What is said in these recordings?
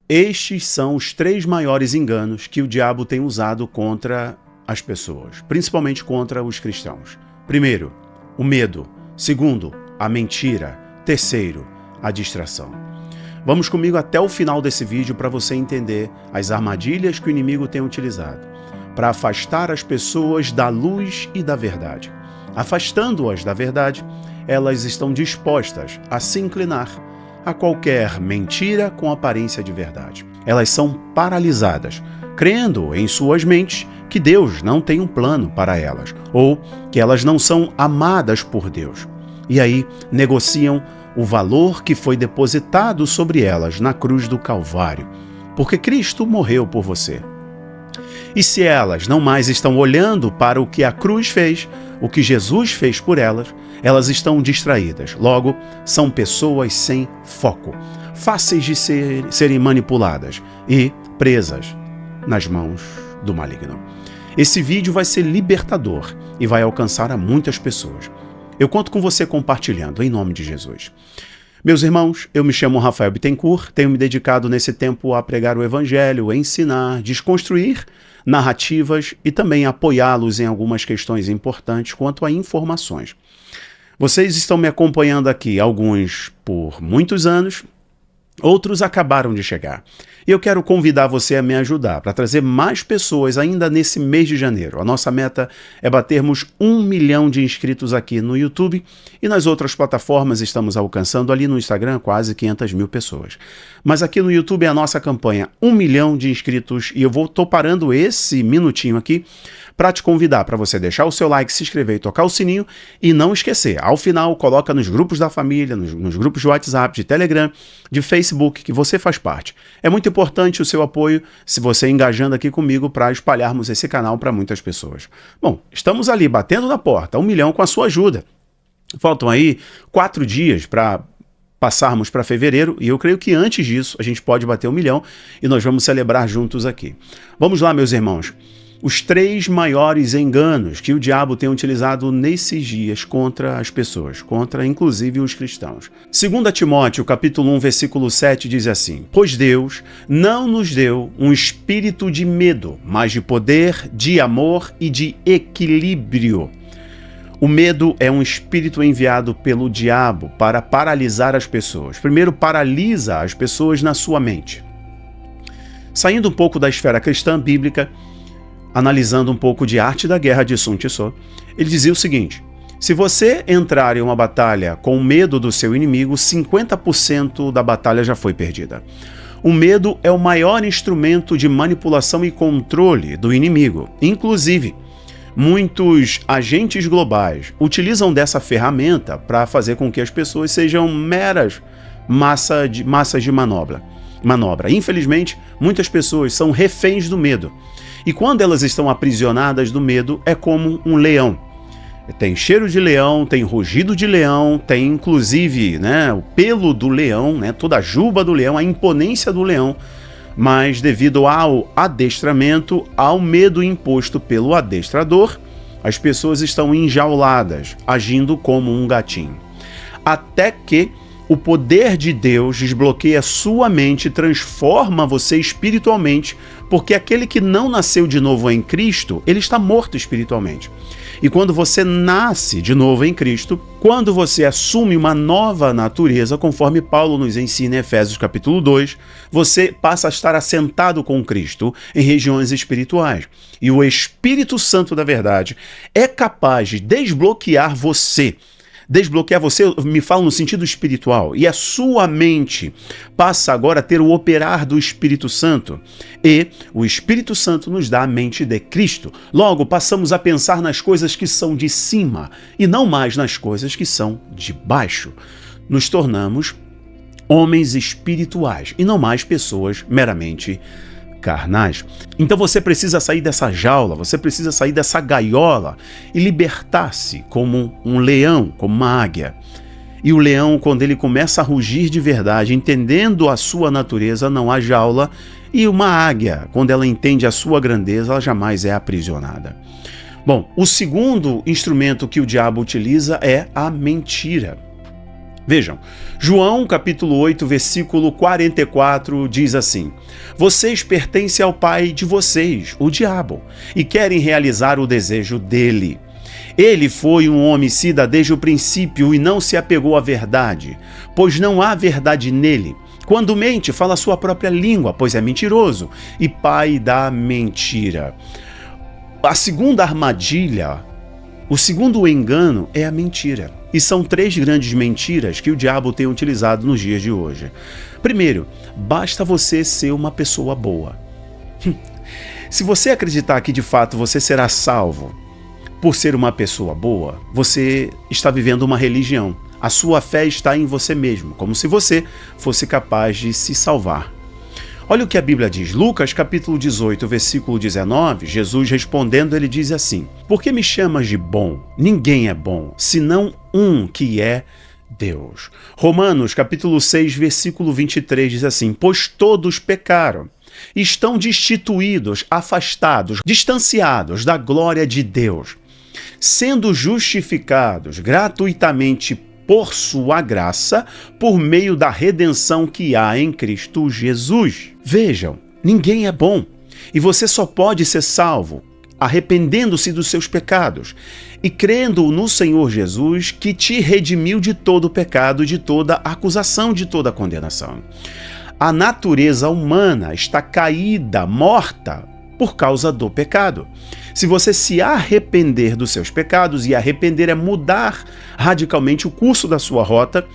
Estes são os 3 maiores enganos que o diabo tem usado contra as pessoas, principalmente contra os cristãos. Primeiro, o medo. Segundo, a mentira. Terceiro, a distração. Vamos comigo até o final desse vídeo para você entender as armadilhas que o inimigo tem utilizado para afastar as pessoas da luz e da verdade. Afastando-as da verdade, elas estão dispostas a se inclinar a qualquer mentira com aparência de verdade. Elas são paralisadas, crendo em suas mentes que Deus não tem um plano para elas, ou que elas não são amadas por Deus. E aí negociam o valor que foi depositado sobre elas na cruz do Calvário, porque Cristo morreu por você. E se elas não mais estão olhando para o que a cruz fez, o que Jesus fez por elas, elas estão distraídas. Logo, são pessoas sem foco, fáceis de serem manipuladas e presas nas mãos do maligno. Esse vídeo vai ser libertador e vai alcançar a muitas pessoas. Eu conto com você compartilhando, em nome de Jesus. Meus irmãos, eu me chamo Rafael Bittencourt, tenho me dedicado nesse tempo a pregar o Evangelho, ensinar, desconstruir narrativas e também apoiá-los em algumas questões importantes quanto a informações. Vocês estão me acompanhando aqui, alguns por muitos anos, outros acabaram de chegar. E eu quero convidar você a me ajudar para trazer mais pessoas ainda nesse mês de janeiro. A nossa meta é batermos 1 milhão de inscritos aqui no YouTube e nas outras plataformas estamos alcançando ali no Instagram quase 500 mil pessoas. Mas aqui no YouTube é a nossa campanha 1 milhão de inscritos e eu tô parando esse minutinho aqui para te convidar para você deixar o seu like, se inscrever e tocar o sininho e não esquecer, ao final coloca nos grupos da família, nos grupos de WhatsApp, de Telegram, de Facebook, que você faz parte. É muito importante o seu apoio, se você engajando aqui comigo para espalharmos esse canal para muitas pessoas. Bom, estamos ali batendo na porta, 1 milhão com a sua ajuda. Faltam aí 4 dias para passarmos para fevereiro e eu creio que antes disso a gente pode bater 1 milhão e nós vamos celebrar juntos aqui. Vamos lá, meus irmãos. Os 3 maiores enganos que o diabo tem utilizado nesses dias contra as pessoas, contra inclusive os cristãos. 2 Timóteo, capítulo 1, versículo 7 diz assim: Pois Deus não nos deu um espírito de medo, mas de poder, de amor e de equilíbrio. O medo é um espírito enviado pelo diabo para paralisar as pessoas. Primeiro, paralisa as pessoas na sua mente. Saindo um pouco da esfera cristã bíblica, analisando um pouco de Arte da Guerra de Sun Tzu, ele dizia o seguinte: se você entrar em uma batalha com medo do seu inimigo, 50% da batalha já foi perdida. O medo é o maior instrumento de manipulação e controle do inimigo. Inclusive, muitos agentes globais utilizam dessa ferramenta para fazer com que as pessoas sejam meras massas de manobra. Infelizmente, muitas pessoas são reféns do medo. E quando elas estão aprisionadas do medo, é como um leão. Tem cheiro de leão, tem rugido de leão, tem inclusive o pelo do leão, toda a juba do leão, a imponência do leão. Mas devido ao adestramento, ao medo imposto pelo adestrador, as pessoas estão enjauladas, agindo como um gatinho. Até que o poder de Deus desbloqueia sua mente, transforma você espiritualmente, porque aquele que não nasceu de novo em Cristo, ele está morto espiritualmente. E quando você nasce de novo em Cristo, quando você assume uma nova natureza, conforme Paulo nos ensina em Efésios capítulo 2, você passa a estar assentado com Cristo em regiões espirituais. E o Espírito Santo da verdade é capaz de desbloquear você. Desbloquear você, me falo no sentido espiritual, e a sua mente passa agora a ter o operar do Espírito Santo, e o Espírito Santo nos dá a mente de Cristo. Logo, passamos a pensar nas coisas que são de cima, e não mais nas coisas que são de baixo. Nos tornamos homens espirituais, e não mais pessoas meramente carnais. Então você precisa sair dessa jaula, você precisa sair dessa gaiola e libertar-se como um leão, como uma águia. E o leão, quando ele começa a rugir de verdade, entendendo a sua natureza, não há jaula. E uma águia, quando ela entende a sua grandeza, ela jamais é aprisionada. Bom, o segundo instrumento que o diabo utiliza é a mentira. Vejam, João capítulo 8, versículo 44 diz assim: vocês pertencem ao pai de vocês, o diabo, e querem realizar o desejo dele. Ele foi um homicida desde o princípio e não se apegou à verdade, pois não há verdade nele. Quando mente, fala a sua própria língua, pois é mentiroso e pai da mentira. A segunda armadilha, o segundo engano é a mentira. E são 3 grandes mentiras que o diabo tem utilizado nos dias de hoje. Primeiro, basta você ser uma pessoa boa. Se você acreditar que de fato você será salvo por ser uma pessoa boa, você está vivendo uma religião. A sua fé está em você mesmo, como se você fosse capaz de se salvar. Olha o que a Bíblia diz. Lucas capítulo 18, versículo 19, Jesus respondendo, ele diz assim: por que me chamas de bom? Ninguém é bom, senão um que é Deus. Romanos capítulo 6, versículo 23 diz assim: pois todos pecaram, estão destituídos, afastados, distanciados da glória de Deus, sendo justificados gratuitamente por sua graça, por meio da redenção que há em Cristo Jesus. Vejam, ninguém é bom, e você só pode ser salvo arrependendo-se dos seus pecados e crendo no Senhor Jesus, que te redimiu de todo o pecado, de toda acusação, de toda condenação. A natureza humana está caída, morta, por causa do pecado. Se você se arrepender dos seus pecados, e arrepender é mudar radicalmente o curso da sua rota,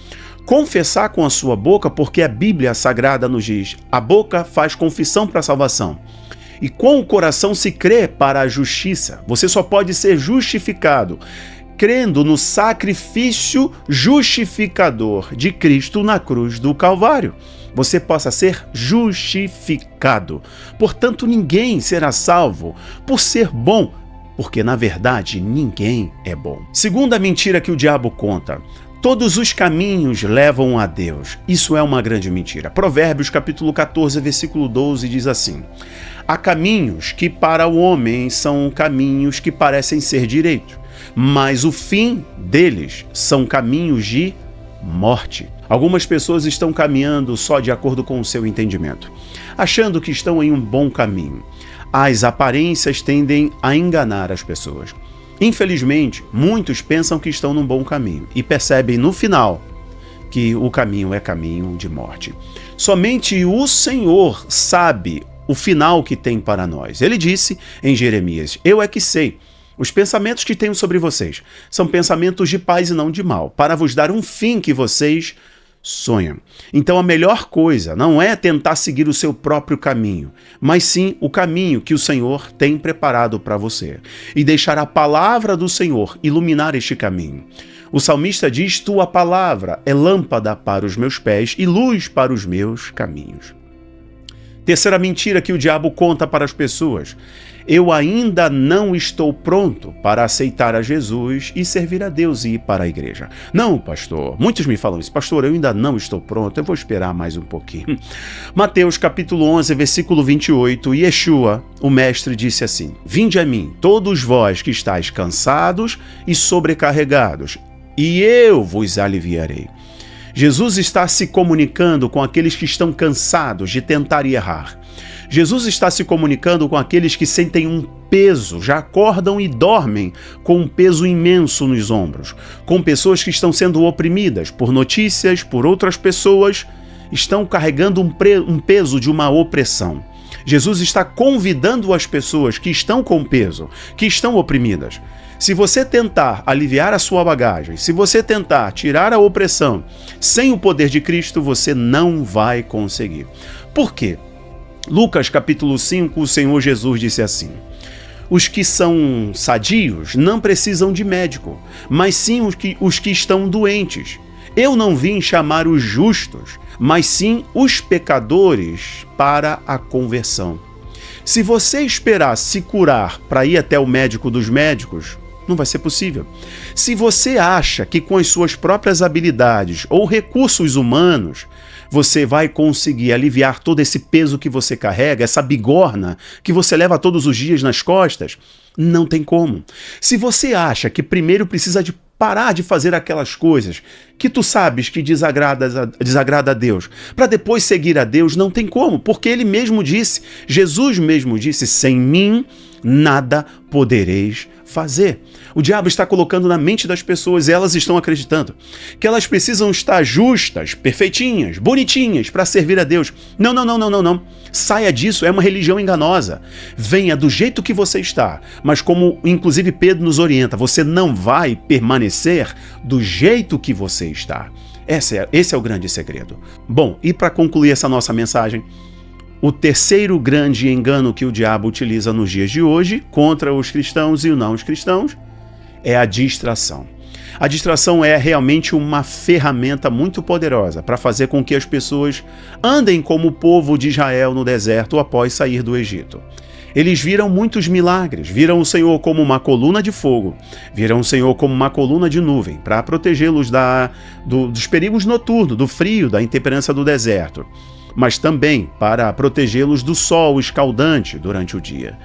confessar com a sua boca, porque a Bíblia Sagrada nos diz: a boca faz confissão para a salvação, e com o coração se crê para a justiça. Você só pode ser justificado crendo no sacrifício justificador de Cristo na cruz do Calvário. Você possa ser justificado. Portanto, ninguém será salvo por ser bom, porque na verdade ninguém é bom. Segunda mentira que o diabo conta: todos os caminhos levam a Deus. Isso é uma grande mentira. Provérbios capítulo 14, versículo 12 diz assim: há caminhos que para o homem são caminhos que parecem ser direitos, mas o fim deles são caminhos de morte. Algumas pessoas estão caminhando só de acordo com o seu entendimento, achando que estão em um bom caminho. As aparências tendem a enganar as pessoas. Infelizmente, muitos pensam que estão num bom caminho e percebem no final que o caminho é caminho de morte. Somente o Senhor sabe o final que tem para nós. Ele disse em Jeremias: eu é que sei. Os pensamentos que tenho sobre vocês são pensamentos de paz e não de mal, para vos dar um fim que vocês sonham. Então a melhor coisa não é tentar seguir o seu próprio caminho, mas sim o caminho que o Senhor tem preparado para você, e deixar a palavra do Senhor iluminar este caminho. O salmista diz: tua palavra é lâmpada para os meus pés e luz para os meus caminhos. Terceira mentira que o diabo conta para as pessoas: eu ainda não estou pronto para aceitar a Jesus e servir a Deus e ir para a igreja. Não, pastor. Muitos me falam isso. Pastor, eu ainda não estou pronto, eu vou esperar mais um pouquinho. Mateus capítulo 11, versículo 28, Yeshua, o mestre, disse assim: vinde a mim, todos vós que estáis cansados e sobrecarregados, e eu vos aliviarei. Jesus está se comunicando com aqueles que estão cansados de tentar e errar. Jesus está se comunicando com aqueles que sentem um peso, já acordam e dormem com um peso imenso nos ombros, com pessoas que estão sendo oprimidas por notícias, por outras pessoas, estão carregando um peso de uma opressão. Jesus está convidando as pessoas que estão com peso, que estão oprimidas. Se você tentar aliviar a sua bagagem, se você tentar tirar a opressão sem o poder de Cristo, você não vai conseguir. Por quê? Lucas capítulo 5, o Senhor Jesus disse assim: os que são sadios não precisam de médico, mas sim os que estão doentes. Eu não vim chamar os justos, mas sim os pecadores para a conversão. Se você esperar se curar para ir até o médico dos médicos, Não vai ser possível. Se você acha que com as suas próprias habilidades ou recursos humanos você vai conseguir aliviar todo esse peso que você carrega, essa bigorna que você leva todos os dias nas costas, não tem como. Se você acha que primeiro precisa de parar de fazer aquelas coisas que tu sabes que desagrada a Deus, para depois seguir a Deus, não tem como, porque ele mesmo disse, Jesus mesmo disse, sem mim nada podereis fazer. O diabo está colocando na mente das pessoas, e elas estão acreditando que elas precisam estar justas, perfeitinhas, bonitinhas para servir a Deus. Não, não, não, não, não, não. Saia disso, é uma religião enganosa. Venha do jeito que você está, mas como inclusive Pedro nos orienta, você não vai permanecer do jeito que você está. Esse é o grande segredo. Bom, e para concluir essa nossa mensagem, o terceiro grande engano que o diabo utiliza nos dias de hoje contra os cristãos e os não cristãos é a distração. A distração é realmente uma ferramenta muito poderosa para fazer com que as pessoas andem como o povo de Israel no deserto após sair do Egito. Eles viram muitos milagres, viram o Senhor como uma coluna de fogo, viram o Senhor como uma coluna de nuvem para protegê-los dos perigos noturnos, do frio, da intemperança do deserto, mas também para protegê-los do sol escaldante durante o dia,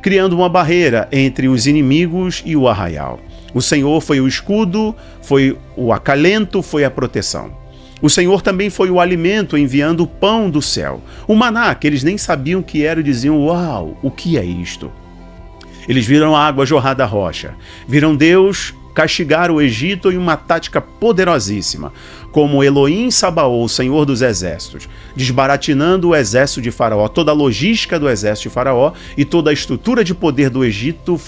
criando uma barreira entre os inimigos e o arraial. O Senhor foi o escudo, foi o acalento, foi a proteção. O Senhor também foi o alimento, enviando o pão do céu. O maná, que eles nem sabiam o que era e diziam, uau, o que é isto? Eles viram a água jorrar da rocha, viram Deus castigar o Egito em uma tática poderosíssima, como Elohim Sabaoth, o Senhor dos Exércitos, desbaratinando o exército de Faraó. Toda a logística do exército de Faraó e toda a estrutura de poder do Egito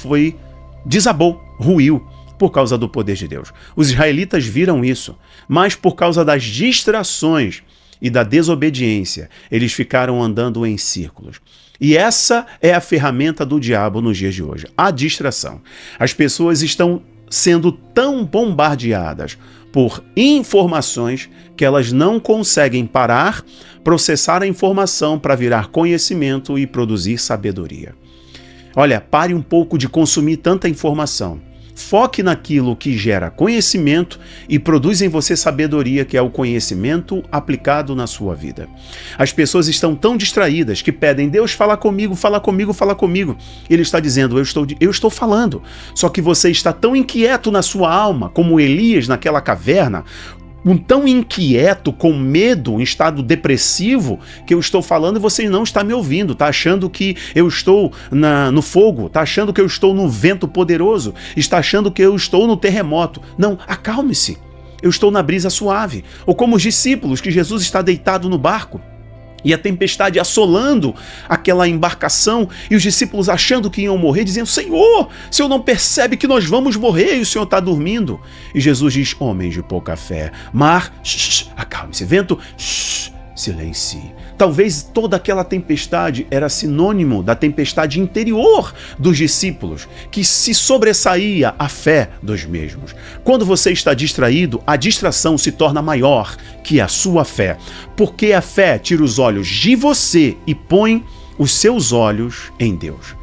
desabou, ruiu, por causa do poder de Deus. Os israelitas viram isso, mas por causa das distrações e da desobediência, eles ficaram andando em círculos. E essa é a ferramenta do diabo nos dias de hoje, a distração. As pessoas estão sendo tão bombardeadas por informações que elas não conseguem parar, processar a informação para virar conhecimento e produzir sabedoria. Olha, pare um pouco de consumir tanta informação. Foque naquilo que gera conhecimento e produz em você sabedoria, que é o conhecimento aplicado na sua vida. As pessoas estão tão distraídas que pedem, Deus, fala comigo, fala comigo, fala comigo. Ele está dizendo, eu estou falando. Só que você está tão inquieto na sua alma, como Elias naquela caverna, tão inquieto, com medo, em estado depressivo, que eu estou falando e você não está me ouvindo, está achando que eu estou no fogo, está achando que eu estou no vento poderoso, está achando que eu estou no terremoto. Não, acalme-se, eu estou na brisa suave. Ou como os discípulos, que Jesus está deitado no barco, e a tempestade assolando aquela embarcação, e os discípulos achando que iam morrer, dizendo, Senhor, o Senhor não percebe que nós vamos morrer e o Senhor está dormindo? E Jesus diz, homens de pouca fé, mar, acalme-se, vento, silencie. Talvez toda aquela tempestade era sinônimo da tempestade interior dos discípulos, que se sobressaía a fé dos mesmos. Quando você está distraído, a distração se torna maior que a sua fé, porque a fé tira os olhos de você e põe os seus olhos em Deus.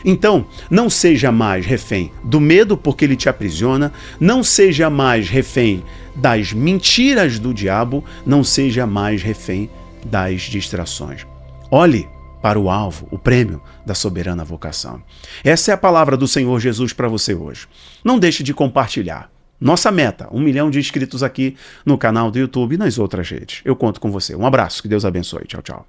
Então, não seja mais refém do medo, porque ele te aprisiona, não seja mais refém das mentiras do diabo, não seja mais refém das distrações. Olhe para o alvo, o prêmio da soberana vocação. Essa é a palavra do Senhor Jesus para você hoje. Não deixe de compartilhar. Nossa meta, 1 milhão de inscritos aqui no canal do YouTube e nas outras redes. Eu conto com você. Um abraço, que Deus abençoe. Tchau, tchau.